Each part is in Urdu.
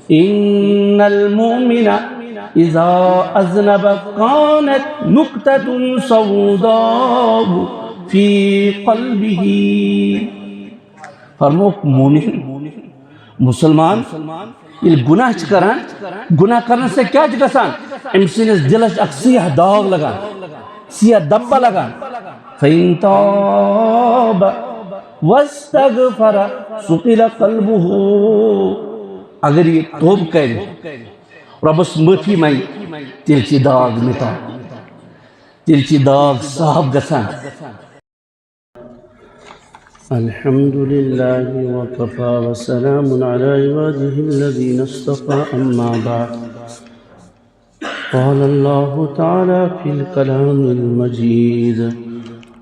إن المؤمن إذا أذنب كانت نكتة سوداء في قلبه. فرمو مومن مسلمان یہ گناہ کران گناہ کرنے سے کیا گژھان ام سنس دلس اک سیاہ داغ لگان سیاہ دبہ لگان فإن تاب واستغفر سقل قلبه اگر یہ توب کرے ربس معافی منگہِ تیل چھ داغ مٹان تیل چھ داغ صاف گژھان. الحمد لله وكفى وسلام على عباده الذين اصطفى أما بعد. قال الله تعالى في الكلام المجيد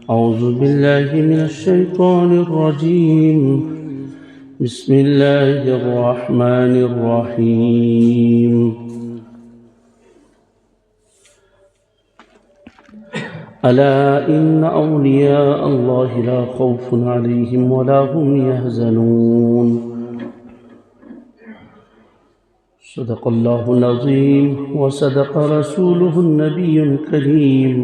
أعوذ بالله من الشيطان الرجيم بسم الله الرحمن الرحيم. ألا إن أولياء الله لا خوف عليهم ولا هم يحزنون. صدق الله العظيم وصدق رسوله النبي الكريم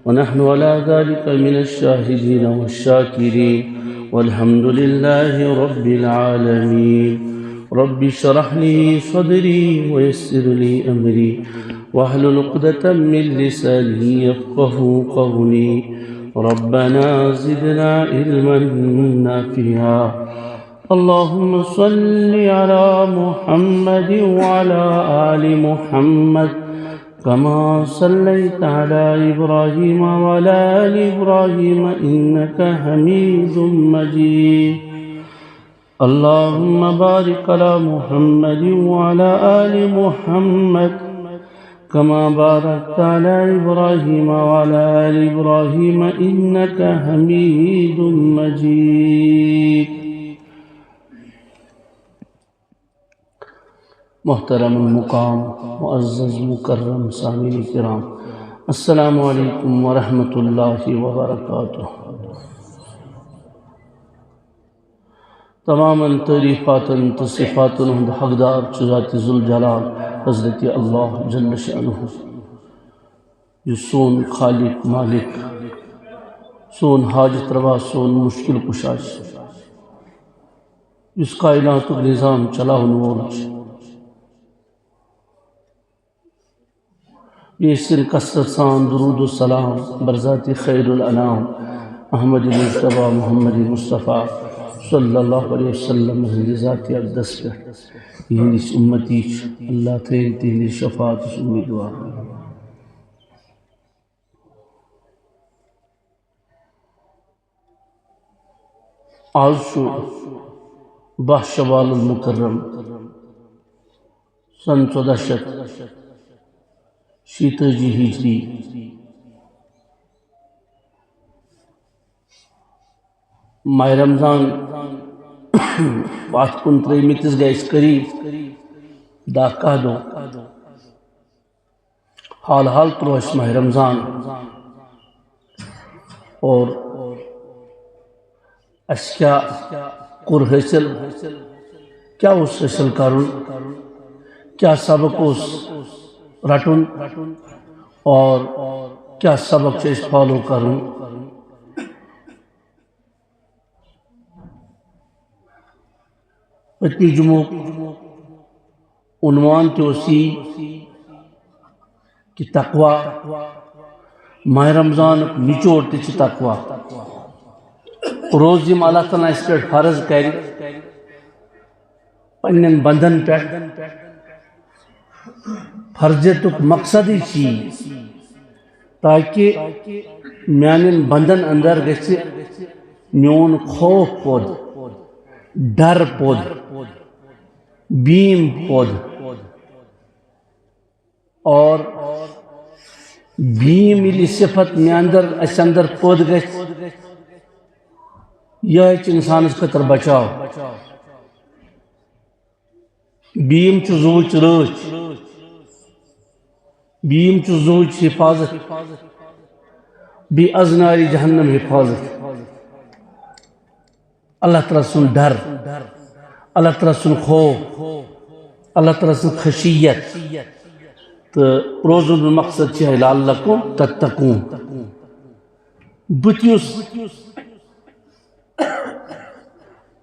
ونحن على ذلك من الشاهدين والشاكرين والحمد لله رب العالمين. رب اشرح لي صدري ويسر لي أمري واحلل عقدة من لساني يفقهوا قولي. ربنا زدنا علما نافعا. اللهم صل على محمد وعلى آل محمد كما صليت على إبراهيم وعلى آل إبراهيم إنك حميد مجيد. اللهم بارك على محمد وعلى آل محمد كما باركت على إبراهيم وعلى آل إبراهيم إنك حميد مجيد. محترم المقام معزز مکرم سامعین کرام السلام علیکم ورحمۃ اللہ وبرکاتہ. تمام تعریفات تو صفات ہند حقدار ذات ذوالجلال حضرت اللہ جل شأنہ یہ سون خالق مالک سون حاجت روا سون مشکل کشاش اس کائنات نظام چلاؤن وول بیشتر کثرت سان درود و سلام برذات خیر الانام احمد مجتبی محمد مصطفیٰ صلی اللہ علیہ وسلم ذات اقدس پہ یہ امتی اللہ تعالی تہندی شفاعت امیدوار. آج باہ شوال المکرم سن 1486 ہجری ماہ رمضان پات کن تریمتس گئے قریب دہ کہ دو حال حال تروش ماہ رمضان اور اس کیا کر حاصل کیا اس حاصل کرن کیا سبق اس رٹن اور کیا سبق سے اس فالو کرن. پتنی جمعہ عنوان تیوسی کہ تقوی ماہ رمضان نچوڑ تیچ تقوی روز یم اللہ تعالیٰ اس پر فرض کر پنن بندن پہ فرضیت مقصد ہی چیز تاکہ میانن بندن اندر گژھِ میون خوف پود ڈر پود بیم پود اور بیم یلی صفت میں اندر پود گژھِ یہ انسان خطر بچاؤ. بیم چھ زوچ رچ بیم چھ زوچ حفاظت بی ازنار جہنم حفاظت. اللہ تعالیٰ سن ڈر اللہ تعالیٰ سن خوف اللہ تعالیٰ سن خشیت تو روزن مقصد ہے لعلکم تتقون بتیس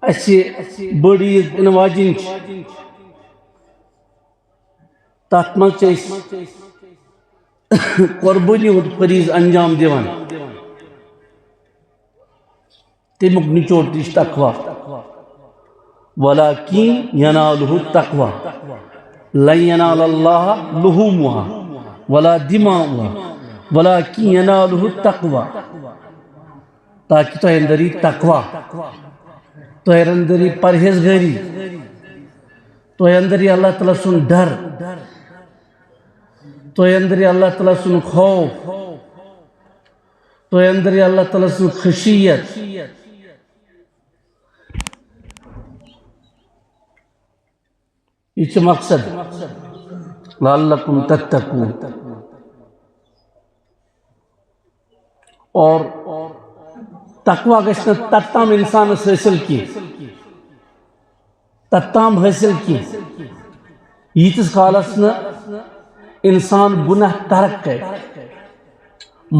اسی بڑی عید ان واجن تات من قربانی ہند فریض انجام دیوان تمیک نچوڑ تہ تقوی ولکن ینالہ التقوی لن ینال اللہ لحومها ولا دماؤها ولکن ینالہ التقوی تاکہ تہ اندر یہ تقوی تہ اندر یہ پرہیزگاری تہ اندر یہ اللہ تعالیٰ سن ڈر تہ اندر یہ اللہ تعالیٰ سن خوف تہ اندر یہ اللہ تعالیٰ سن خشیت یہ مقصد لعلکم تتقون اور تقوی گژھِ نہٕ تتام انسانس حٲصِل کینٛہہ تتام حٲصِل کینٛہہ ییٖتِس کالس نہٕ انسان گناہ ترک کرِ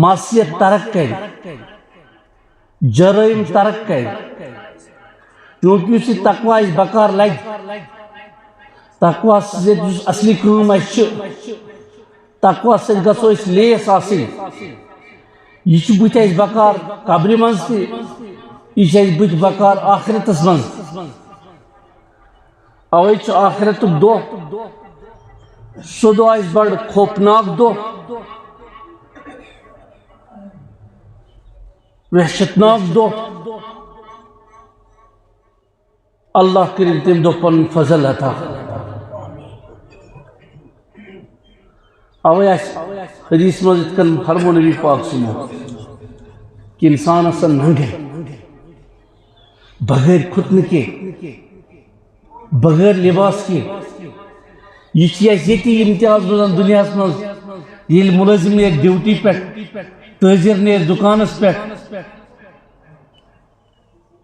معصیت ترک کرِ جرائم ترک کرِ کیونکہ یُس یہِ تقوی اَسہِ بکار لگہِ تقوی سۭتۍ یُس اصلی کٲم اَسہِ چھِ تقوی سۭتۍ گژھو أسۍ لیس آسٕنۍ یہ چھ بُتھِ اَسہِ بکار قبرِ منٛز تہِ یہ چھ اَسہِ بُتھِ بکار آخرتس منٛز اوے چھُ آخرتُک دۄہ سُہ دۄہ آسہِ بڑٕ خوفناک دۄہ وحشتناک دۄہ اللہ کٔرِنۍ تَمہِ دۄہ پنُن فضل عطا اوے حدیث منٛز یِتھ کٔنۍ فرمو نبی پاک سُنٛد کہ انسان آسن ننگے بغیر کھُتنہٕ کے بغیر لباس کے یہ چھ اَسہِ ییٚتی امتیاز روزان دنیاہس منٛز ییٚلہِ مُلٲزِم نیرِ ڈیوٹی پٮ۪ٹھ تٲجر نیرِ دُکانس پٮ۪ٹھ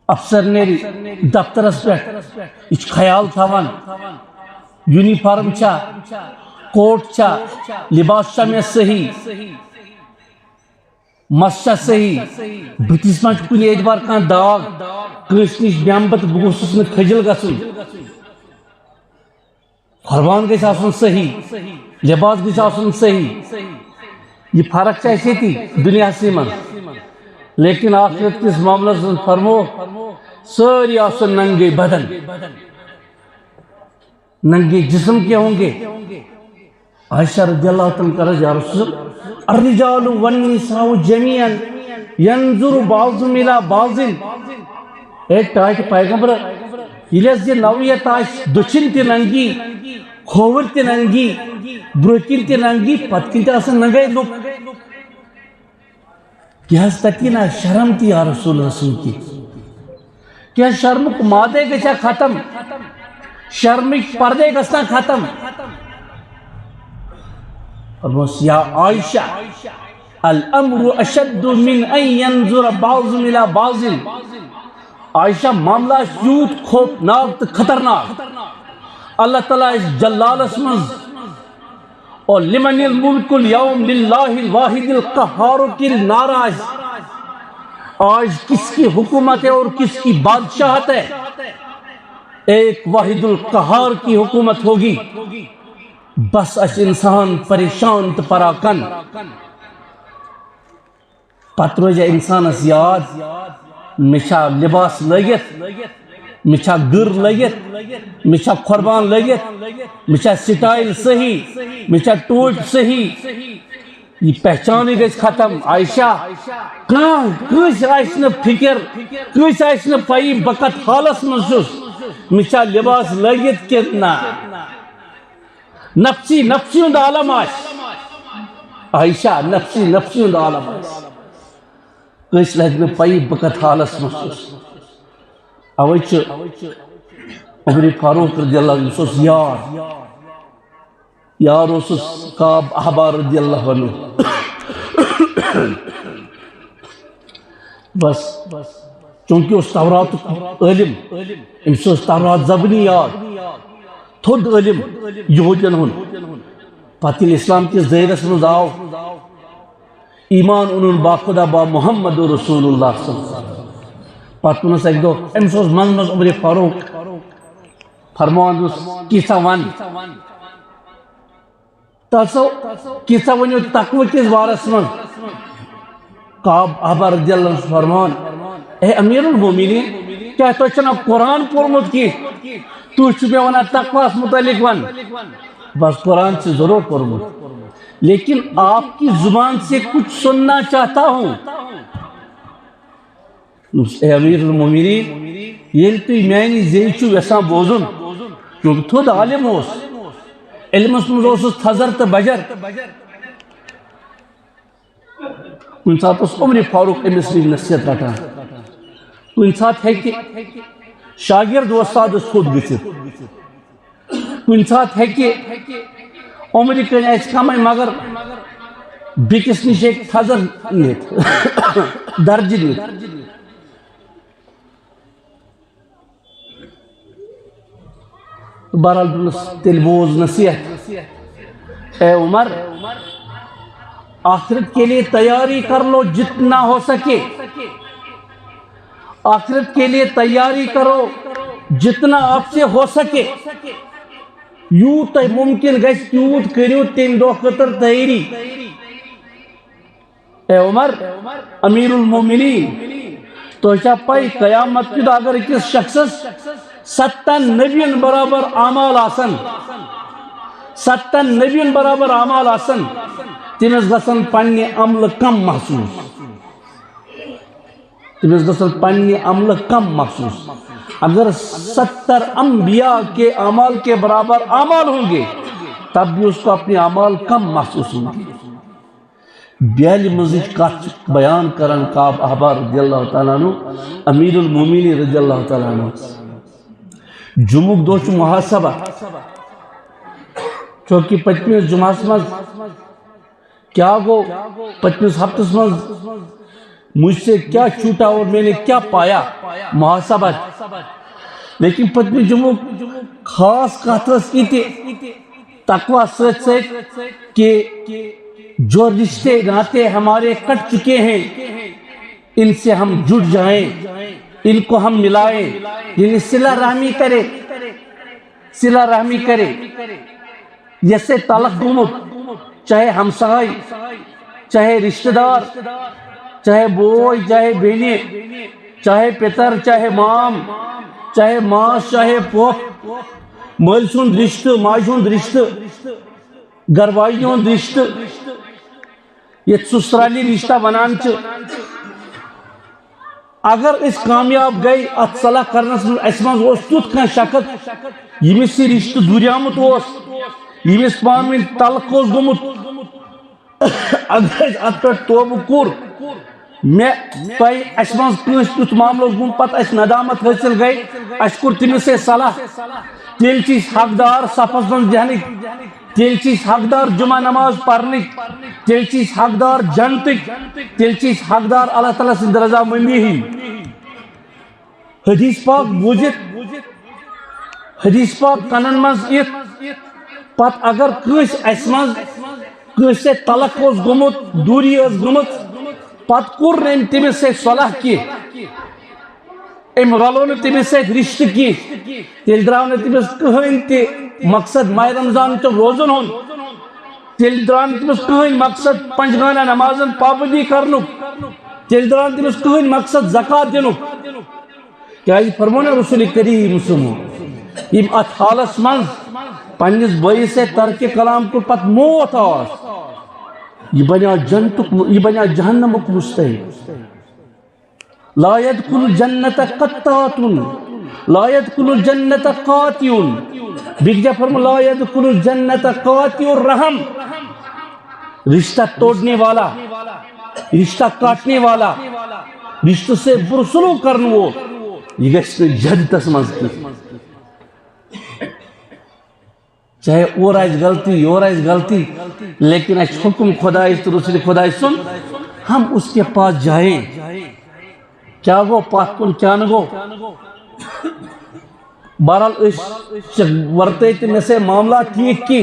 افسر نیرِ دفترس پٮ۪ٹھ یہ چھ خیال تھاوان یونیفارم چھا کوٹ چھا لباس چھا مےٚ صحیح مس چھا صحیح بٕتھِس ما چھُ کُنہِ اعتبار کانٛہہ داغ کٲنٛسہِ نِش بیٚہمہٕ بہٕ تہٕ بہٕ گوٚژھُس نہٕ کھٔجِل گژھُن فرمان گژھِ آسُن صحیح لباس گژھِ آسُن صحیح یہ فرق چھِ اَسہِ ییٚتی دُنیاہسٕے منٛز لیکن آخرت کِس معاملس منٛز فرمو سٲری آسن ننگے بدن ننگے جسم کے ہوں گے عائشہ رضی اللہ تعالیٰ کا یا رسول الرجال والنساء جميعا ينظر بعضهم الى بعض ایک ٹاٹ پیغمبر یہ نوعیت دچن تہ ننگی کھوور تہ ننگی برکن تہ ننگی پتکن تہ آسن ننگے لوگ کیا تکینا شرم تہ یا رسول رسول کی کیا شرمک مادے گژھا ختم شرمک پردے گژھنا ختم یا عائشہ الامر اشد من ان ينظر بعضهم الى بعض عائشہ معاملہ یوت خوفناک تو خطرناک اللہ تعالیٰ اس جلالس منز اور لمن الملک اليوم للہ الواحد القہار کی ناراض آج کس کی حکومت ہے اور کس کی بادشاہت ہے ایک واحد القہار کی حکومت ہوگی بس اس انسان پریشان تو پراکن پتہ روزِ انسانس یاد مےٚ چھا لباس لٲگِتھ مےٚ چھا گر لٲگِتھ مےٚ چھا قۄربان لٲگِتھ مےٚ چھا سٹایل صحیح مےٚ چھا ٹوپۍ صحیح یہ پہچانے گژھِ ختم عائشہ کٲنٛسہِ آسہِ نہٕ فکر کٲنٛسہِ آسہِ نہٕ پَیی بہٕ کتھ حالس منٛز چھُس مےٚ چھا لباس لٲگِتھ کِنہٕ نہ نفسی نفسی ہُنٛد عالم آسہِ عائشہ نفسی نفسی ہُنٛد عالم آسہِ کٲنٛسہِ لگہِ نہٕ پَیی بہٕ کتھ حالس منٛز چھُس اوے چھُ عمر فاروق رضی اللہ عنہ یُس اوس یار اوسُس کعب احبار رضی اللہ عنہ بس چونکہ اس توراتُک عٲلِم أمِس اوس تورات زبنی یاد تھوڑ علم یہودین ہن پتہ اسلام کس دائرس مز آو ایمان انہوں باخدا با محمد رسول اللہ صلی اللہ علیہ وسلم پتہ انس ایک دو امس مز عمر فاروق فرمان کیسا ون تسو کیسا ونیو تقوی کس بارس من کعب احبار رضی اللہ عنہ فرمان اے امیر المومنین کیا تو چھنا قرآن پڑھمت کی تو چھو میں ونا تقوی متعلق ون بس قرآن سے ضرور پڑھمت لیکن آپ کی زبان سے کچھ سننا چاہتا ہوں اے امیر المومنین یہ تو میانی زیچو ویسا بوزن کیونکہ تھوڑ عالم ہوس علم اس تھزر تو بجر کن سات اس عمر فاروق امس بھی نصیحت رٹان کن سات ہے کہ شاگرد استاد خود گھت کن سات ہے کہ عمر کن ایس کم مگر بیکس نش ایک تھزر نیت درج نیت بہرحال دنس تیل بوز نصیحت اے عمر آخرت کے لیے تیاری کر لو جتنا ہو سکے آخرت کے لیے تیاری کرو جتنا آپ سے ہو سکے یوت ممکن گھس تیوت کریو تم دو خطر تیاری اے عمر امیر المومنین تو کیا پائی قیامت کی اگر کس شخص 7 نبیوں برابر اعمال آسن 7 نبیوں برابر اعمال آسن تمس گژھن پننہِ عمل کم محسوس تمس گژھن پننہِ عمل کم محسوس اگر 70 انبیاء کے اعمال کے برابر اعمال ہوں گے تب بھی اس کو اپنے اعمال کم محسوس ہوں گے بیال مزید کات بیان کرن کعب احبار رضی اللہ تعالیٰ عنہ امیر المومنین رضی اللہ تعالیٰ عنہ جمعک دو چھ محاسبہ چونکہ پچمس جمعہ مز کیا گو پچمس ہفتس مز مجھ سے کیا چھوٹا اور میں نے کیا پایا محاسبہ لیکن پچمس جمعہ خاص کاتس کی تقوی سچ سچ کہ جو رشتے ناتے ہمارے کٹ چکے ہیں ان سے ہم جڑ جائیں ان کو ہم ملائیں یعنی صلہ رحمی کرے صلہ رحمی کرے جیسے تعلق گمت چاہے ہمسائے چاہے رشتہ دار چاہے بوئی چاہے بینی چاہے پتر چاہے مام چاہے ماس چاہے پوپ مل سن رشتہ ماج ہند رشتہ گروائی ہند رشتہ یہ سسرالی رشتہ ونان اگر اس کامیاب گئی ات صلاح کرنس اس مز تیت کھانا شکت یمس یہ رشتہ دوریامت یمس پانوی تلق گومت اگر ات پہ توبہ کور میں تھی اس مز کنس تیت معاملہ گوم پتہ اس ندامت حاصل گئی اس کور تمس صلاح تیل چیز حقدار صفس من دہنک تیل چیز حقدار جمعہ نماز پرنک تیل چیز حقدار جنتک تیل چیز حقدار اللہ تعالیٰ سے رضا مندی ہی حدیث پاک بوجھت حدیث پاک کنن مز ات پت اگر کنس اس مز کنس سے تلق اس گمت دوری اس گمت پت کور نیم تمس سے صلاح کی ام رلو نے تمس سے رشتہ کی تیل دراو نے تمس کہین تی مقصد ماہ رمضان چو روزن ہون تیل دران تمس کہین مقصد پنجگانہ نمازن پابندی کرنک تیل دران تمس کہین مقصد زکاة دنک کیا یہ فرمونا رسول کریم سنو یم ات حالس من پنیس بائی سے ترک کلام کو پت موت آس یہ بنیا جنتک یہ بنیا جہنمک مستحق لا يدخل الجنة قطات لا يدخل الجنة قاتیون بگجا فرمو لا يدخل الجنة قاتی الرحم رشتہ توڑنے والا رشتہ کاٹنے والا رشتہ سے برسلو کرنو یہ گشت جنت سمجھ کی چاہے اور آئیس غلطی اور آئیس غلطی لیکن اچھ حکم خدای تو رسول خدای سن ہم اس کے پاس جائیں کیا گو پاک کن کیا نگو بہرحال ورتے تو میں سے معاملات ٹھیک کی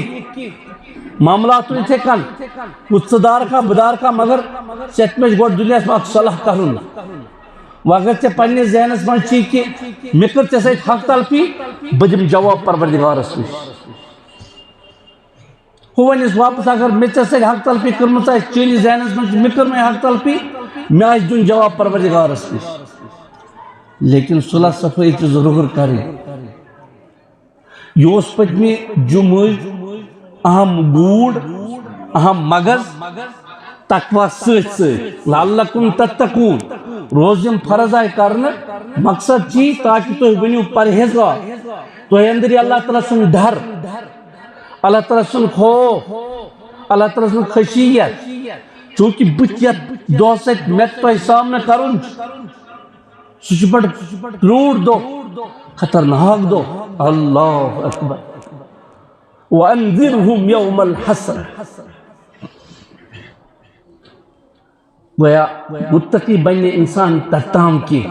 معاملات اتھے کن ژدار کا بدار کا مگر ژےٚ مےٚ گۄڈٕ دُنیاہس منٛز صلح کرُن وۄنۍ اگر ژےٚ پننِس ذہنس منٛز چھی کہ مےٚ کٔر ژےٚ سۭتۍ حق تلفی بہٕ دِمہٕ جواب پروردگارس نِش ہُہ ونٮ۪س واپس اگر مےٚ ژےٚ سۭتۍ حق تلفی کٔرمٕژ آسہِ چٲنِس ذہنس منٛز مےٚ کٔر مےٚ حق تلفی مےٚ آسہِ دیُن جواب پروردگارس نِش لیکن صلح صفٲیی چھِ ضروٗر کرٕنۍ یہ اوس پٔتمہِ جمعٕچ اہم گوٗڑ اہم مغز تقوا سۭتۍ سۭتۍ لعلکم تتقون روز یِم فرض آیہِ کرنہٕ مقصد چی تاکہ تُہۍ بٔنِو پرہیزگار تۄہہِ اندر یہِ اللہ تعالیٰ سُنٛد ڈر اللہ تعالیٰ سُنٛد خوف اللہ تعالیٰ سُنٛد خشیت چوٗنکہِ بٕتھِ یتھ دۄہس سۭتۍ مےٚ تۄہہِ سامنہٕ کرُن سُہ چھُ بڑٕ کرٛوٗٹھ دۄہ خطرناک دۄہ اللہ اکبر وَأَنذِرْهُمْ يَوْمَ الْحَسْرَةِ گویا متقی بننے انسان تتام کی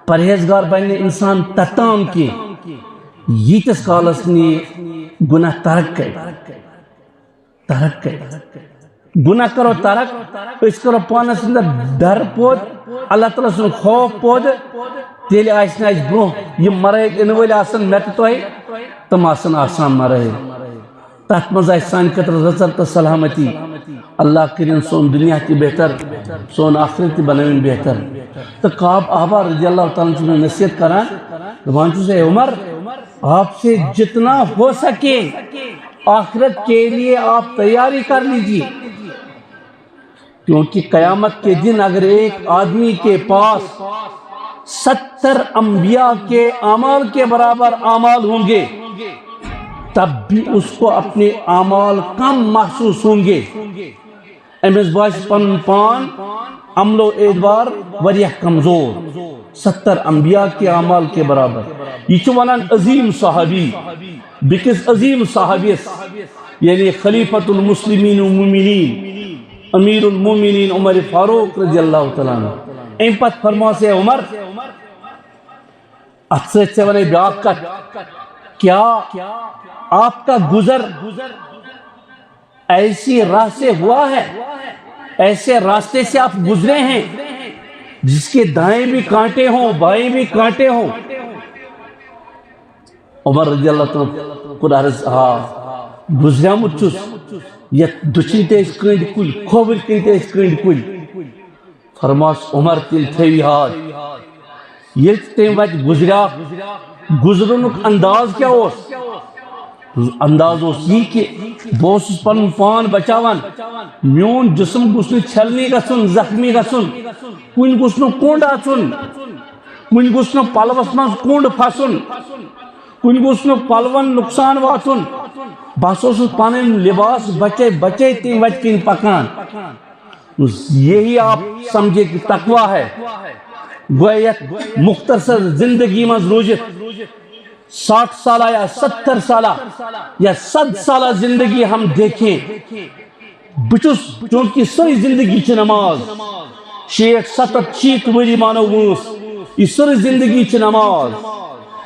پرہیزگار بننے انسان تتام کی ییتس کالس نی گناہ ترک گناہ کرو ترک اس کرو پانس اندر ڈر پود اللہ تعالیٰ سن خوف پود تیل آسنا اس برو یہ مرائد انوال آسن میت توئی تم آسن آسان مرائد تحت مزائی سان کتر رزر تا سلامتی اللہ کرین سون دنیا کی بہتر سون آخرت بنوین بہتر تو قاب آبا رضی اللہ تعالیٰ نے نصیحت کران روانچو سے عمر آپ سے جتنا ہو سکے آخرت کے لیے آپ تیاری کر لیجئے کیونکہ قیامت کے دن اگر ایک آدمی کے پاس 70 انبیاء کے اعمال کے برابر اعمال ہوں گے تب بھی اس کو اپنے اعمال کم محسوس ہوں گے امس باس پن پان عمل و اعتبار وریہ کمزور 70 انبیاء کے اعمال کے برابر یہ ونان عظیم صحابی بکس عظیم صحابیس یعنی خلیفۃ المسلمین والمؤمنین امیر المومنین عمر فاروق رضی اللہ تعالیٰ عنہ ام پت فرما سے عمر سے ونے بیاق کت کیا آپ کا گزر ایسی راہ سے ہوا ہے ایسے راستے سے آپ گزرے ہیں جس کے دائیں بھی کانٹے ہوں بائیں بھی کانٹے ہوں عمر رضی اللہ تعالیٰ کو عرض گزریا مچس یہ دچن تیز کند کل کھوبر کن تیز کند کل فرماس عمر تیل تھوی ہاتھ یہ تیم وقت گزریا گزرنک انداز کیا ہوس انداز ہوس یہ کہ بوس پن پان بچاوان میون جسم گسن چھلنی گسن زخمی گسن کن گسن کونڈ آچن کن گسن پلوس من کونڈ پھسن کن گسن پلون نقصان واتن بس پن لباس بچے بچے تم وت کن پکان یہی آپ سمجھے کہ تقوی ہے گویت مختصر زندگی میں روزت 60 سالہ یا 70 سالہ یا 100 سالہ زندگی ہم دیکھیں بچس چونکہ سری زندگی چھ نماز 60-70 وری مانو وس یہ سری زندگی چھ نماز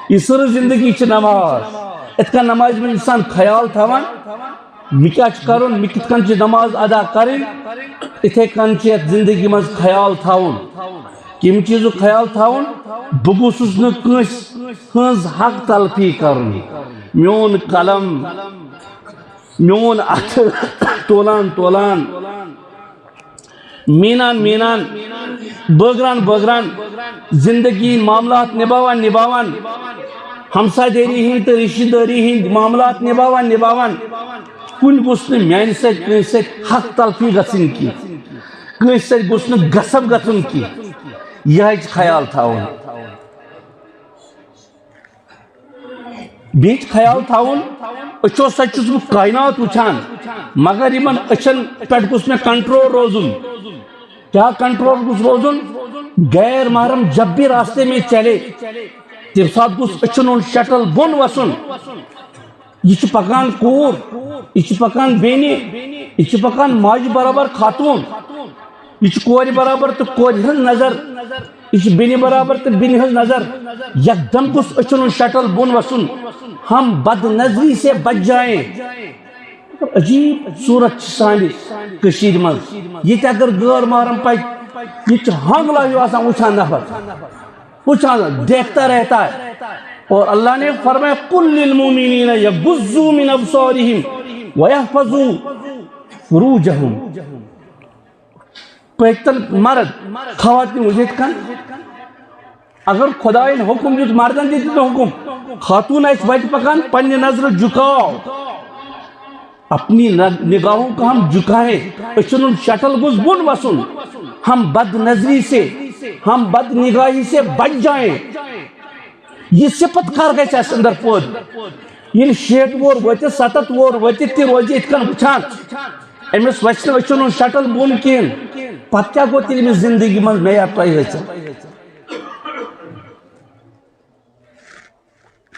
یہ سری زندگی چھ نماز اتکا نماز میں انسان خیال تھاوان مکیا کرن مکت کن چھ نماز ادا کرن اتھے کن چھ زندگی میں خیال تھاون کم چیزو خیال تھاون بگوسس نکنس ہنز حق تلفی کرن میون قلم میون اتھ تولان تولان مینان مینان بگران بگران زندگی معاملات نباوان نباوان ہمسا داری ہند تو رشتہ داری ہند معاملات نباوان نباوان کن گسن میان سک حق تلفی گسن کی کنس سک گسن غصب گسن کی یہ خیال تھاون بیچ خیال تھاون اچھو سچس بہ کائنات وچھان مگر یمن اچھن پٹ گس میں کنٹرول روزن کیا کنٹرول گس روزن غیر محرم جب بھی راستے میں چلے تم سات گس اچھن ان شٹل بن وسن یہ پکان کور یہ پکان بینی یہ پکان ماج برابر خاتون یہ کور برابر تو کور ہن نظر یہ بینی برابر تو بینی ہز نظر یکدم کس اچھن شٹل بن وسن ہم بد نظری سے بچ جائیں. عجیب صورت سانی کشیر من یہ اگر غیر محرم پہ یہ حنگلہ ہی آسان وچھان نفر وچھان دیکھتا رہتا ہے. اور اللہ نے فرمایا قل للمؤمنین یغضوا من ابصارهم ویحفظوا فروجهم. پیتل مرد خواتین وجد کن اگر خداین حکم دیت مردن دیت حکم خاتون ایس بچ پکان پنی نظر جھکاؤ اپنی نگاہوں کو ہم جھکائیں اچھن شٹل گز بن وسن ہم بد نظری سے ہم بد نگاہی سے بچ جائیں. یہ صفت کر گئی اس اندر پود یہ 60 وور وت 70 وور وت تی روزی اتکن وچھان امس وچھن اچھن شٹل بن کین پتہ کیا گو تیل زندگی من معیار تہ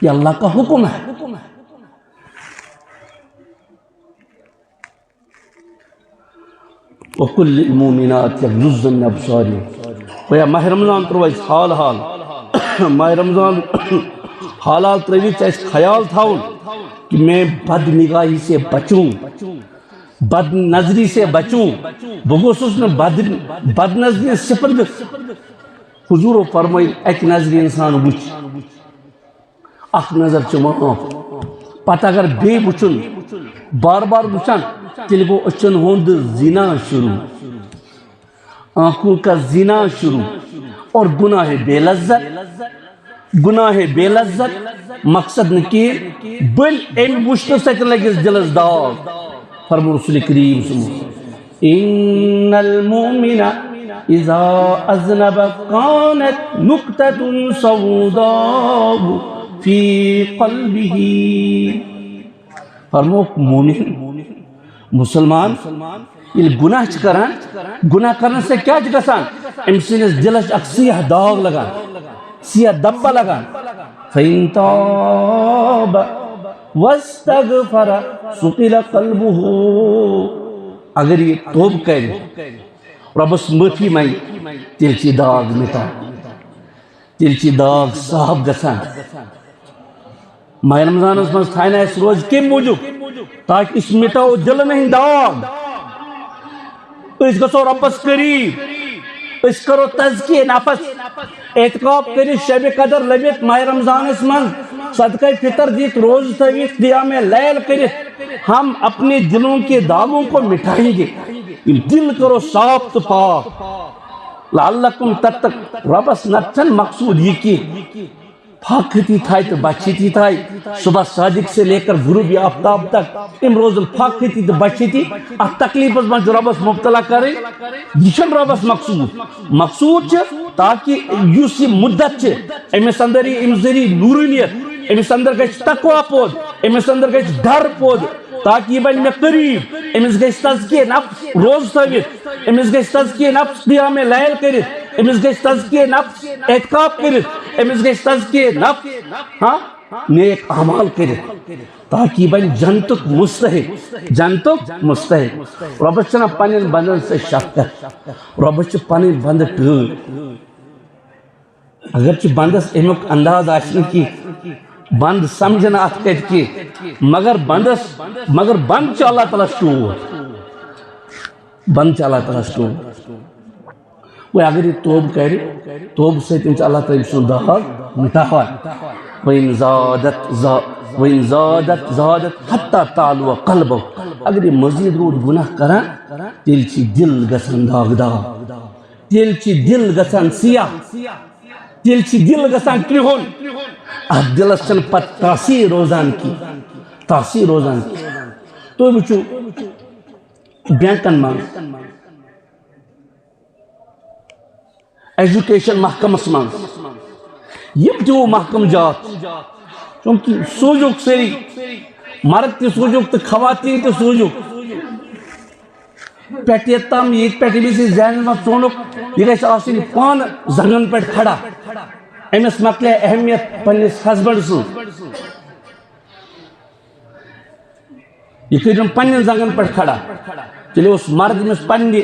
یہ اللہ کا حکم ہے. وَقُلْ لِلْمُؤْمِنَاتِ يَغْضُضْنَ مِنْ أَبْصَارِهِنَّ. ویا ماہ رمضان ترویس حال ماہ رمضان حالات ترویس اس خیال تھاؤن کہ میں بد نگاہی سے بچوں بد نظری سے بچوں بگوسوس میں بد نظری صفت حضور و فرمائی ایک نظری انسان وچ اخ نظر چماف پتہ اگر بے وچن بار بار وچن تیل گو اچھن ہوند زنا شروع آنکھوں کا زنا شروع اور گناہ بے لذت مقصد نکیر بل ایم وشتو سچ لگس دلس داغ. فرمو رسول کریم صلی اللہ علیہ وسلم ان المؤمن اذا اذنب كانت نقطة سوداء في قلبه. فرمو مومن مسلمان یہ گناہ کران گناہ کرنے سے کیا گژھان ام سنس دلس اک سیاہ داغ لگان سیاہ دبہ لگان. فإن تاب واستغفر سقل قلبه. اگر یہ توب کرے ربس معافی مانگے تیل چھ داغ مٹا تیل چھ داغ صاف گژھان. ماہ رمضان مز تھائنا اس روز کم موجود تاکہ اس مٹاؤ دل میں داغ اس گژھو ربس قریب اس کرو تزکیہ نفس اعتکاف کری شب قدر لبت ماہ رمضان اس من صدقہ فطر دیت روز تھویت قیام لیل کرت ہم اپنے دلوں کے داغوں کو مٹائیں گے. دل کرو صاف تو پاک لعلکم تتق. ربس نتن مقصود یہ کی پاکتی تھائی تو بچتی تھائی صبح صادق سے لے کر غروب آفتاب تک امروز پاکتی تو بچتی ات تکلیف من ربس مبتلا کرے یہ ربس مقصود تاکہ اس مدت امس اندر ام ذریعہ نورانیت امس اندر گژھِ تقویٰ پود امس اندر گژھِ ڈر پود تاکہ یہ بن میں قریب امس گژھِ تزکیہ نفس روز تھوِتھ امس گژھِ تزکیہ نفس قیام لیل کرتھ امس گژھِ تزکیہ نفس اعتکاف کرتھ امس گژھِ تزکیہ نفس نیک اعمال کرتھ تاکہ بن جنتک مستحق. ربس چھنا پنن بندن سے شفقت ربس چھ پنن بند ٹٲر اگر چھ بندس امیک انداز آسن کی بند سمجھنا ات کت کی مگر بند چھ اللہ تعالیٰ سٹور بند چھ اللہ تعالیٰ سٹور. وہ اگر یہ توب کرے توب سے اللہ تعالیٰ سن داغ مٹاوان. وَإِن زَادَتْ حَتَّى تَعْلُوَ قَلْبَهُ. اگر یہ مزید رود گناہ کران تیل چھ دل گژھان داغدار تیل چھ دل گژھان سیاہ تیل چھ دل گژھان کرہُن ات دلس چھن پتہ تاثیر روزان کی. تو وچھو بینکن من ایجوکیشن محکمس من یم تہ محکم جات چونکہ سوزک سری مرد تہ سوزک تو خواتین تہ سوزک پیٹ یتام یہ پیٹ بھی ذہن میں ژونک یہ گژھِ آسن پان زنگن پہ کھڑا امس مکلے اہمیت پنس ہسبینڈ سن یہ کر پن زنگن پہ کھڑا تیل اس مرد امس پنہ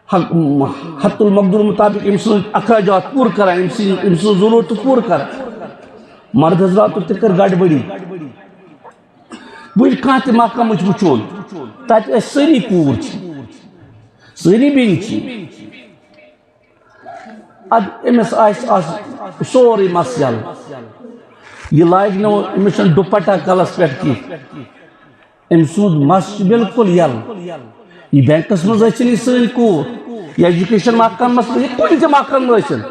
حت المقدور مطابق ام سن اخراجات پور کران ام سن ضرورت پور کران مرد حضرات تکر گاڑ بڑی بل کان تہ محکم وچھون تت سری پور سری بین اد امس سوری مس یل یہ لاگ نو امس دوپٹہ کلس پہ کی ام سود مس بالکل یل یہ بینکس مز سن کور یہ ایجوکیشن محکم مس یہ کن تہ محکم ثن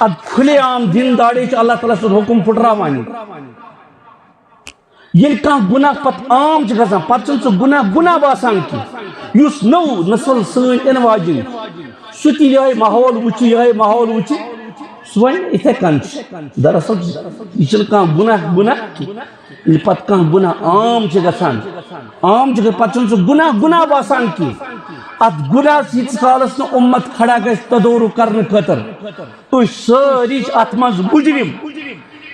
اد کھلے عام دین داڑے اللہ تعالیٰ سن حکم پھٹراوان یل کان گناہ پت عام گژھان پتہ سہ گناہ باسان کی اس نو نسل سن ان واجن سہ تہ یہ ماحول وچ سہ ون اتھے کن دراصل یہ کان گناہ یل پتہ کان گناہ عام گژھان پتہ سہ گناہ باسان کی ات گناہ یت کالس نہ امت کھڑا گژھِ تدورک کرنے خاطر اس ساری ات مز مجرم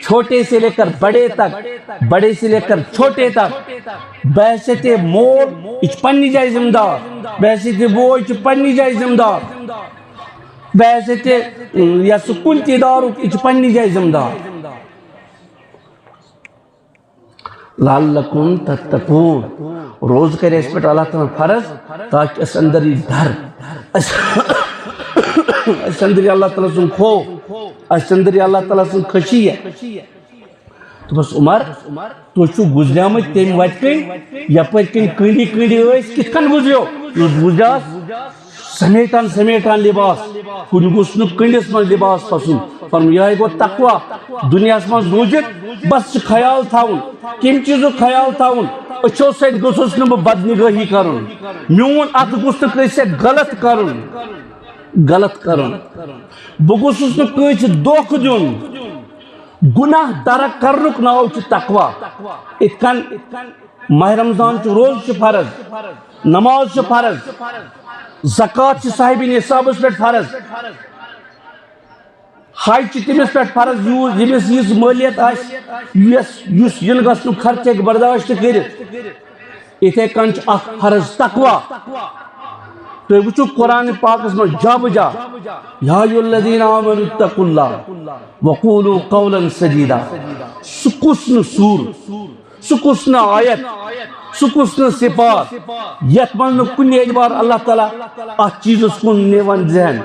چھوٹے سے لے کر بڑے تک بڑے سے لے کر چھوٹے تک بحثیت مول یہ پنی جائے ذمہ دار بحثیت بوے یہ پنی جائے ذمہ دار بحثیت یا سکون تی دارک یہ پنی جائے ذمہ دار لعلکم تتقون روز کرے اس پر اللہ تعالیٰ فرض تاکہ اس اندر ڈر اس اندر اللہ تعالیٰ سن خوف اس اندر اللہ تعالیٰ سن خشی ہے تو بس عمر تو چھو گزریامت تیم وٹ کن یا پر کن کنڈی ایس کت کن گزریو گزریاس سمیٹان لباس کن گوس نو کنڈس من لباس پسن فرم یہ گو تقوی دنیا من روزت بس خیال تھاون کم چیزو خیال تھاون اچھو سید گوسس نو بدنگاہی کرن میون ات گوس نو کیسے غلط کرن بہ گوسس نو کیسے دوکھ دیون گناہ ترک کرنک ناو چھ تقوی ات کن ماہ رمضان چھ روز چھ فرض نماز چھ فرض زکات چھ صاحب نصابس پہ فرض حج چھ تمس پہ فرض یمس یہ مالیت یس ین گھن خرچ برداشت کرت اتھے کن اخ فرض تقوی تو وچھو قرآن پاکس میں جا بجا یا ایھا الذین آمنوا اتقوا اللہ وقولوا قولا سدیدا سکسن سور سکسن آیت سکسن صفات یت من کن اعتبار اللہ تعالیٰ ات چیزس کن نیون ذہن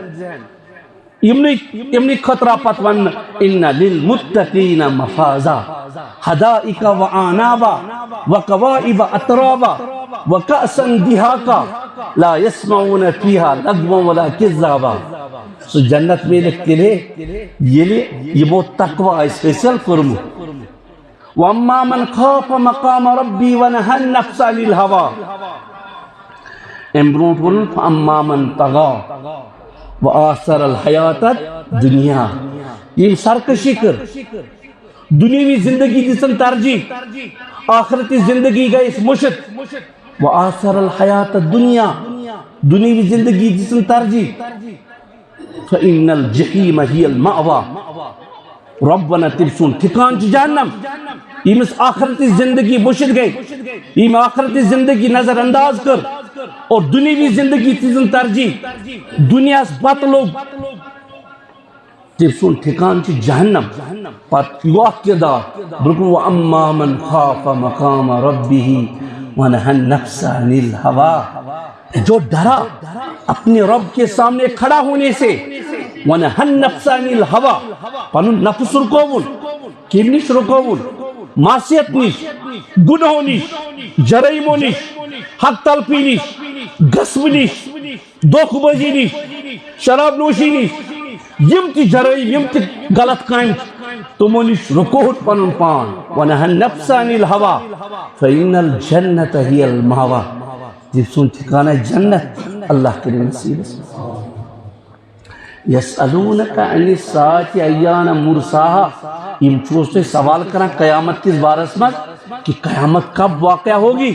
امنی خطرہ پت ون ان للمتقین مفازا حدائق وعنابا وکوائب اترابا وکأسا دہاقا لا يسمعون فيها لغوا ولا كذابا سو جنت میں لکھتے لے یہ بہت تقوی اس حاصل کرم واما من خاف مقام ربی ونهى النفس عن الهوى امبرونٹ ون فاما من طغى وآثر الحیات الدنیا یہ سرکشی کر دنیاوی زندگی دسن ترجیح آخرتی زندگی گئی اس مشت وآثر الحیات الدنیا دنیاوی زندگی دسن ترجیح فإن الجحیم ہی المأوى ربنا ترسون ٹھکان چھ جہنم یمس آخرتی زندگی مشت گئی یم آخرتی زندگی نظر انداز کر اور دنیاوی زندگی تیزن ترجیح دنیا سے بات لوگ ترسون ٹھکان چھ جہنم پت یوات کردار بلکل وَأَمَّا مَنْ خَافَ مَقَامَ رَبِّهِ وَنَهَى النَّفْسَ عَنِ الْهَوَىٰ جو ڈرا اپنے رب کے سامنے کھڑا ہونے سے وَنَهَى النَّفْسَ عَنِ الْهَوَىٰ پنن نفس رکوون کیم نیش رکوون معصیت نیش گناہ نیش جرائم نیش حق تلفی نیش غصب نیش دھوکہ بازی نیش شراب نوشی نیش یم تی جرائم یم تی غلط کام تمو نش رکوت پنن پان ونهى النفس عن الهوى فإن الجنة هي المأوى جب سن ٹھکانہ جنت اللہ کے نصیب یسألونک عن الساعة ایان مرساها یم چوستے سوال کرنا قیامت کس بارس میں کہ قیامت کب واقع ہوگی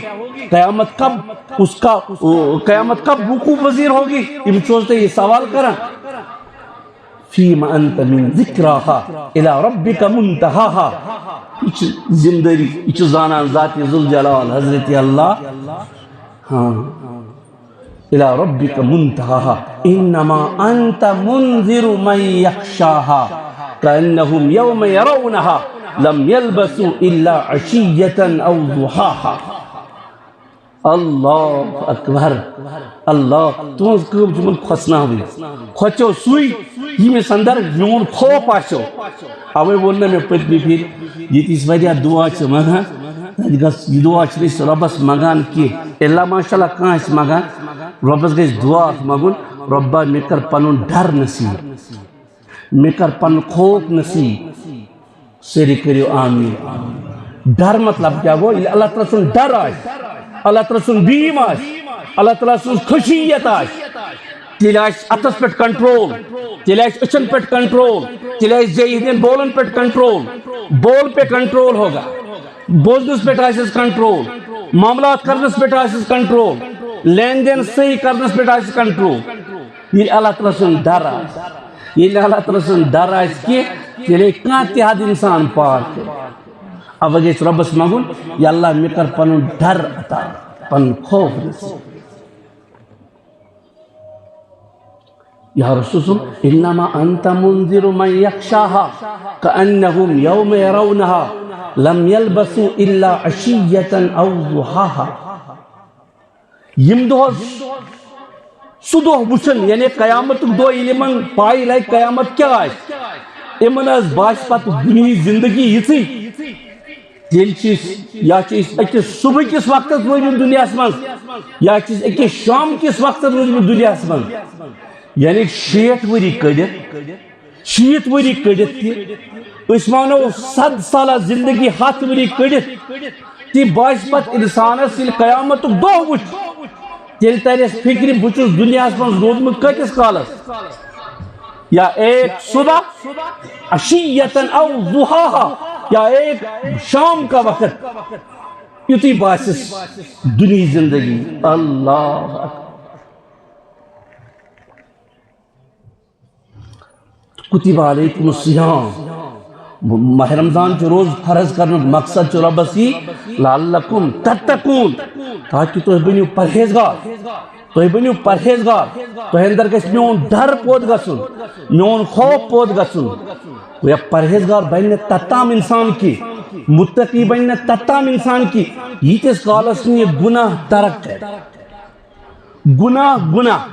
قیامت کب اس کا قیامت کب وقوع پذیر ہوگی یم چوستے یہ سوال کرنا فیما انت من ذکراها الى ربک منتہاها اچھ زندگی اچھ زانان ذات ذوالجلال حضرت اللہ ہاں إلى ربك منتهاها إنما أنت منذر من يخشاها كأنهم يوم يرونها لم يلبثوا إلا عشية أو ضحاها. اللہ اکبر. اللہ تہذ کم تمن کھسن کھوچو سوئی یمس اندر میون خوف آسو. اوے وون مے پتمی پھر یتس واریاہ دعا چھ منگان تتہ گژھ یہ دعا چھ ربس منگان کی اللہ ماشاء اللہ کھانا منگان ربس گژھِ دعا منگن ربا مے کر پنن ڈر نصیب مے کر پن خوف نصیب. سری کریو آمین. ڈر مطلب کیا گو اللہ تعالیٰ سن ڈر آئے اللہ تعالیٰ سن بیم آئے اللہ تعالیٰ سن خوشیت آئے تیل آئے اتس پہ کنٹرول تیل آئے اچھن پہ کنٹرول تیل آئے زیدین بولن پہ کنٹرول بول پہ کنٹرول ہوگا بوزنس پہ آئے کنٹرول معاملات کرنس پہ آئے کنٹرول لین دین صحیح کرنس پہ آئے کنٹرول. یہ اللہ تعالیٰ سن ڈر آئے یہ اللہ تعالیٰ سن ڈر آئے کہ تیلے کہاں تہاد انسان پار کرے. اب گژھِ ربس منگن یا اللہ مے کر پنن ڈر عطا پن خوف نصیب. یا رسول انما انت منذر من يخشاها كأنهم يوم يرونها لم يلبثوا الا عشية او ضحاها. یم دو سو دو وچن یعنی قیامت دو یمن پائی لائے قیامت کیا آئے یمن از باش پت دنیا زندگی یتھی تیل یا اکس صبح کس وقت روزم دنیا من یا اکس شام کس وقت روزم دنیا من یعنی 60 وری کڑت 60 وری کڑت تہ مانو 100 سالہ زندگی 7 وری کڑت تی باش پت انسانس یل قیامت دہ وچ تیل ترس فکر بچس دنیا من روزمت کتس کالس یا ایک صبح عشیتا او ضحاها یا ایک شام کا وقت یتی باسس دنیا زندگی. اللہ کتب علیکم الصیام ماہ رمضان چو روز فرض کرنے مقصد چو ربسی لعلکم تتقون تاکہ تو بنیو پرہیزگار تو بنیو پرہیزگار تو اندر گژھِ میون ڈر پود گژھُن میون خوف پود گژھُن. وہ پرہیزگار بننے تتام انسان کی متقی بننے تتام انسان کی یتس کالس نے گناہ ترک کر گناہ گناہ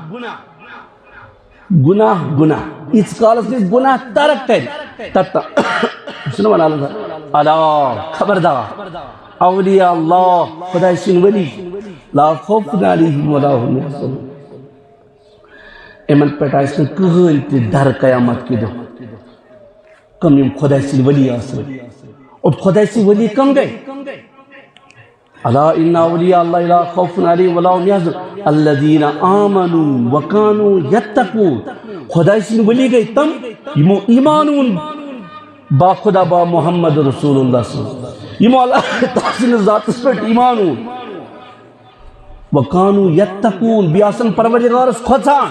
گناہ گناہ اس کالس نے گناہ ترک کر تتا سنو اللہ خبردار اولیاء اللہ خدا سن ولی لا خوف علیہم ولا هم يحزنون. امن پہ آئے کہین تہ ڈر قیامت کی دہ کم یم خدا سن ولی آسن اب خدا سن ولی کم گئے الا ان اولیاء اللہ لا خوف علیہم ولا هم يحزنون الذین آمنوا وكانوا يتقون. خدا سن ولی گئے تم یمو ایمانون با خدا با محمد رسول اللہ صلی اللہ علیہ وسلم یمو اللہ تعالی ذات اس پر ایمانون وَقَانُوا يَتَّقُونَ بیاسن پروردگار اس کھوچان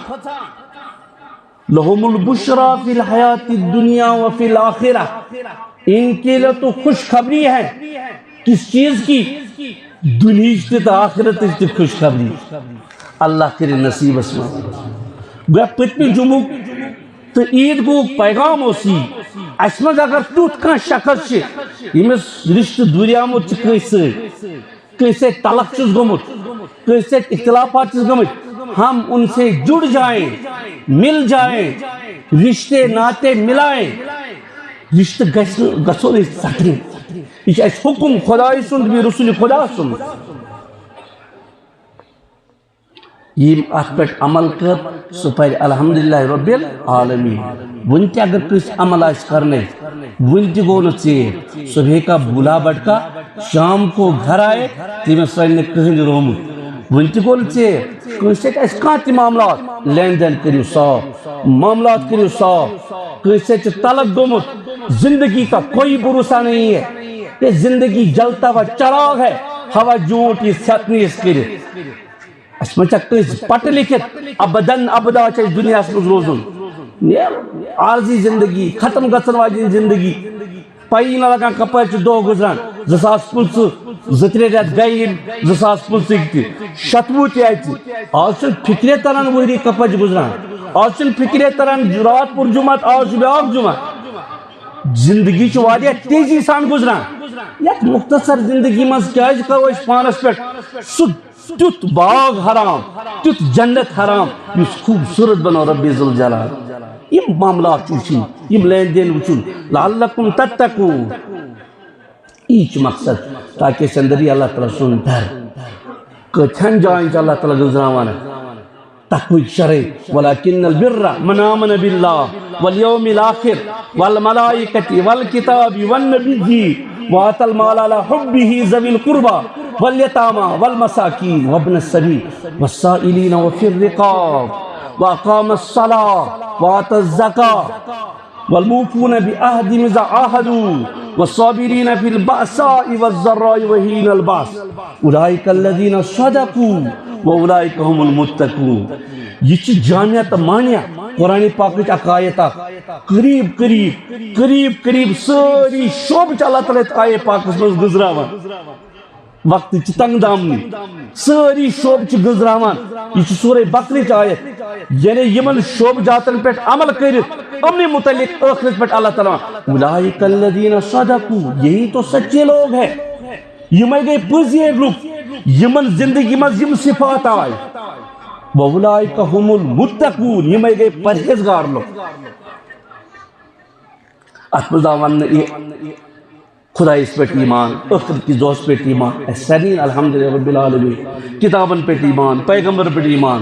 لَهُمُ الْبُشْرَى فِي الْحَيَاةِ الدُّنْيَا وَفِي الْآخِرَةِ. ان کے لئے تو خوشخبری ہے کس چیز کی دنیش تے آخرت تے خوشخبری. اللہ کرے نصیب اسما گویا پتنی جمعہ تو عید کو پیغام ہوسی اسمد اگر توت کان شخص چھے یمس رشتہ دوریامت چھ کیسے طلق چیز گمت کیسے اختلافات چیز گمت ہم ان سے جڑ جائیں مل جائیں رشتے ناتے ملائیں رشتہ گسول سٹھیں یہ حکم خدای سند بھی رسول خدا سند یہ ات پہ عمل کر سو پر الحمدللہ رب العالمین. ون تہ اگر کس عمل آس کرنے ون تہ گو نیر صبح کا بلا بٹکا شام کو گھر آئے تمہیں سن کہن رومت ون تہ گو نیر کس کھانا تہ معاملات لین دین کرو صاف معاملات کرو صاف کیسے طلب گمت زندگی کا کوئی بھروسہ نہیں ہے یہ زندگی جلتا ہوا چراغ ہے ہوا جھوٹ یہ ستنی اس کرے اس میں چکس پٹ لکھت ابدن ابدا چاہے دنیا سے روزن عارضی زندگی ختم گژھن واجن زندگی پائی نہ لگان کپر دو گزران 2015 زترے رت گئی 2015 شتوہ تہ آج فکرے تران وری کپج گزران آج فکرے تران رات پور جمعہ آج بیاکھ جمعہ زندگی واریاہ تیزی سان گزران یک مختصر زندگی مز کیا کرو اس پانس پہ سہ تیت باغ حرام تیت جنت حرام اس خوبصورت بنو رب ذوالجلال یہ معاملات وچن یہ لین دین وچن لعلکم تتقون ایچ مقصد تاکہ سندری اللہ تعالیٰ سن ڈر کتھن جائیں اللہ تعالیٰ گزراوانا تقوی شرع ولكن البر من آمن بالله واليوم الآخر والملائكة والكتاب والنبي وآتى المال على حبه ذوي القربى واليتامى والمساكين وابن السبيل والسائلين وفي الرقاب وأقام الصلاة وآتى الزكاة والموفون بعهدهم إذا عاهدوا والصابرين في البأساء والضراء وحين البأس أولئك الذين صدقوا وأولئك هم المتقون یہ جامعہ تمانیہ قرآن پاک عقائد قریب قریب قریب قریب ساری شعبہ اللہ تعالیٰ آئے پاک مز گزراوان وقت تنگ دامنی ساری شعبہ گزراوان یہ سورہ بقرہ آیت یعنی یمن شعبہ جاتن پہ عمل کرت امن متعلق آخرت پہ اللہ تعالیٰ اولئک الذین صدقوا یہی تو سچے لوگ ہیں یہ گئے پزیر لوگ یمن زندگی مز یم صفات آئے وَأُولَئِكَ هُمُ الْمُتَّقُونَ یہ میں گئے پرہیزگار لوگ اتمزاوان خدا اس پیٹ ایمان اخر کی دوست پیٹ ایمان احسانین الحمدللہ رب العالمین کتابن پیٹ ایمان پیغمبر پیٹ ایمان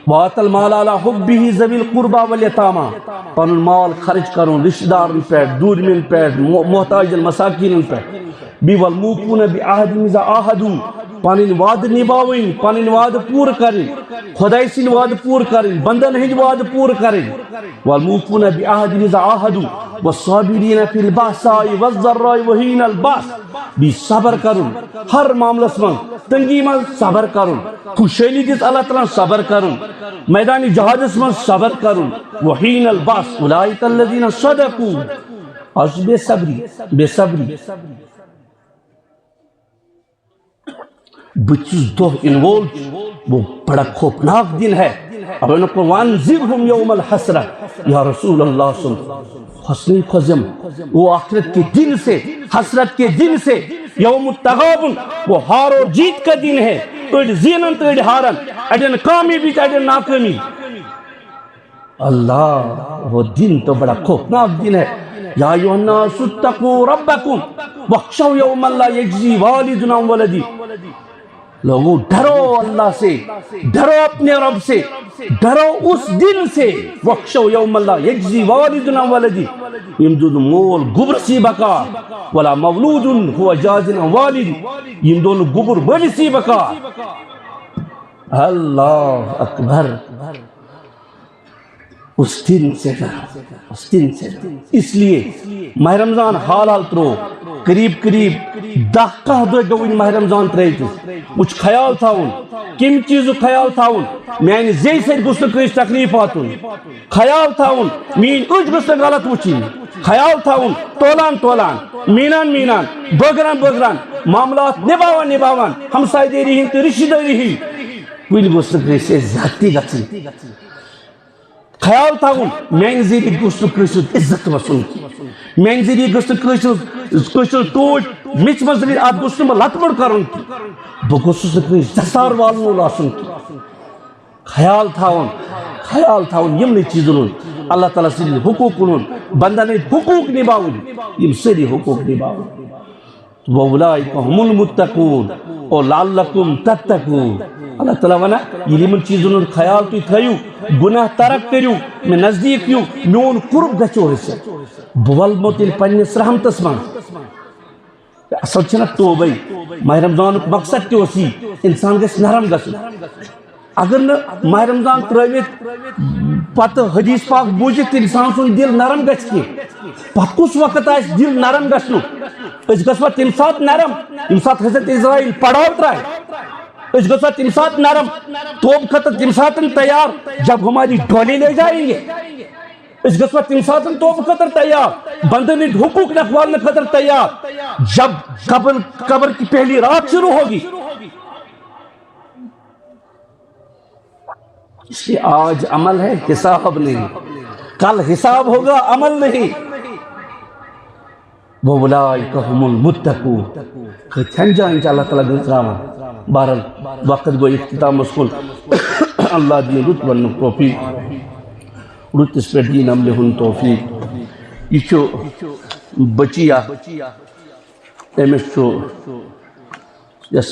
وَآتَ الْمَالَ عَلَى حُبِّهِ ذَوِي الْقُرْبَى وَالْيَتَامَى پن مال خرچ کرون رشتہ دارن پیٹ دورمن پیٹ محتاج المساکین پیٹ بی والموفون بعہدہم اذا عاہدوا پانین وعد نباوین پانین وعد پور کریں خدای سن وعد پور کریں بندن ہند وعد پور کریں والموفون بعہدہم اذا عاہدوا والصابرین فی البأساء والضراء وحین البأس بھی صبر کرن ہر معاملس من تنگی من صبر کرن خوشحالی دس اللہ تعالیٰ صبر کرن میدان جہادس من صبر کرن وحین البأس اولئک الذین صدقوا آج بے صبری بچس دو انوولڈ وہ بڑا خوفناک دن ہے اب انہوں کو وانذرہم یوم الحسرہ یا رسول اللہ صلی اللہ علیہ وسلم حسنی خزم وہ آخرت کے دن سے حسرت کے دن سے یوم التغابن وہ ہار اور جیت کا دن ہے اڑ زینن تو اڑ ہارن اڑن کامیابی تو اڑن ناکامی اللہ وہ دن تو بڑا خوفناک دن ہے یا ایھا الناس اتقوا ربکم واخشوا یوما لا یجزی والد عن ولدہ لوگوں ڈرو اللہ سے ڈرو اپنے رب سے ڈرو اس دن سے وخشوا یوم لا یجزی والد عن ولدہ یمدود مول گبر سی بکا ولا مولود هو جاز عن والد یمدون گبر بڑی سی بکا اللہ اکبر اس دن سے اس لیے ماہ رمضان حال ترو قریب قریب 10 دہ گو ماہ رمضان ترت وچ خیال تھاون کم چیز خیال تھاون میانہ زی سر گوس نہ تکلیف واتن خیال تھاون مین اچھ گوس نہ غلط وچن خیال تھاون تولان مینان بغران معاملات نباوان ہمسائے داری ہند تو رشتہ داری ہند کن گوس نہ زیادتی گھن خیال تھاون میانہ ذریعہ گوس نہ عزت وسن میانہ ذریعہ گوس نہ ٹوٹ مچ مزرِ ات گوس نہ لت مڑ کرن بہ گوسس نہ دستار والن وول آسن خیال تھاون یمن چیزن اللہ تعالیٰ سن حقوق بندن حقوق نباون یم ساری حقوق نباون وَأُولَئِكَ هُمُ الْمُتَّقُونَ اور لَعَلَّكُمْ تَتَّقُونَ اللہ تعالیٰ ونا یہ یمن چیزن خیال تھی تھیو گناہ ترک کریو میں نزدیک یو میون قرب گچو حصہ بولمو تیل پنس رحمتس من اصل چھنا توبہ ماہ رمضان مقصد کیا اسی انسان گس نرم گس اگر نہ ماہ رمضان ترویت پتہ حدیث پاک بوجھت انسان سن دل نرم گس کی پتہ کس وقت آئیس دل نرم گسنو اس گس تم سات نرم تم سات حضرت اسرائیل پڑھاو ترائے اس گسا تم سات نرم توب خطر تم سات تیار جب ہماری ڈولی لے جائیں گے اس گژھوا تم ساتن توبہ خطر تیار بندن ہند حقوق نکھوالنے خطر تیار جب قبر کی پہلی رات شروع ہوگی. اس لیے آج عمل ہے حساب نہیں, کل حساب ہوگا عمل نہیں. وَأُولَٰئِكَ هُمُ الْمُتَّقُونَ کھتن جائیں کہ اللہ تعالیٰ گزراما. بہرحال وقت گو اختتام اسکول اللہ دین رت ون توفیق رت اس پہ دین عمل ہن توفیق یہ چھو بچیا امس چھو یس